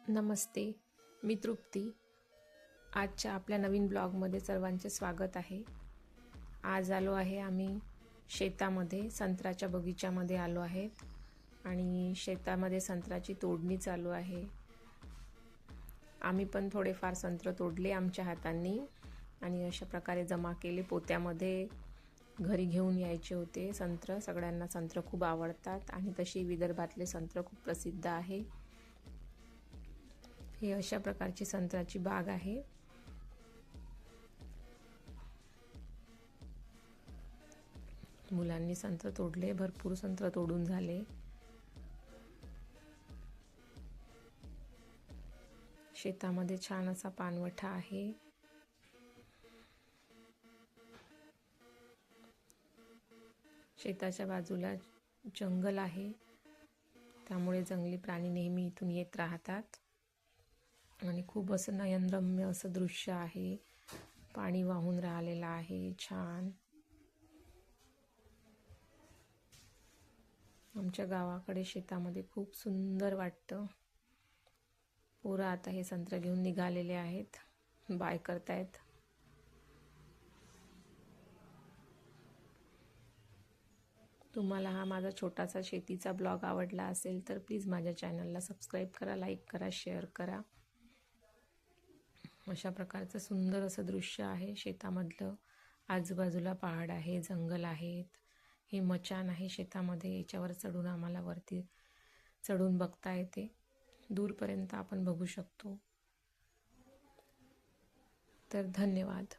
नमस्ते, मी तृप्ती. आजच्या आपल्या नवीन ब्लॉगमध्ये सर्वांचे स्वागत आहे. आज आलो आहे आम्ही शेतामध्ये, संत्र्याच्या बगीच्यामध्ये आलो आहेत आणि शेतामध्ये संत्र्याची तोडणी चालू आहे. आम्ही पण थोडेफार संत्र तोडले आमच्या हातांनी आणि अशा प्रकारे जमा केले पोत्यामध्ये. घरी घेऊन यायचे होते संत्र. सगळ्यांना संत्र खूप आवडतात आणि तशी विदर्भातले संत्र खूप प्रसिद्ध आहे. हे अशा प्रकारची संत्र्याची बाग आहे. मुलांनी संत्र तोडले, भरपूर संत्र तोडून झाले. शेतामध्ये छान असा पानवठा आहे. शेताच्या बाजूला जंगल आहे, त्यामुळे जंगली प्राणी नेहमी इथून येत राहतात आणि खूप असं नयनरम्य असं दृश्य आहे. पाणी वाहून राहिलेलं आहे छान. आमच्या गावाकडे शेतामध्ये खूप सुंदर वाटतं. पोरं आता हे संत्र घेऊन निघालेले आहेत, बाय करतायत. तुम्हाला हा माझा छोटासा शेतीचा ब्लॉग आवडला असेल तर प्लीज माझ्या चॅनलला सबस्क्राईब करा, लाईक करा, शेअर करा. अशा प्रकारचं सुंदर असं दृश्य आहे शेतामधलं. आजूबाजूला पहाड आहे, जंगल आहेत. हे मचान आहे शेतामध्ये, याच्यावर चढून आम्हाला वरती चढून बघता येते. दूरपर्यंत आपण बघू शकतो. तर धन्यवाद.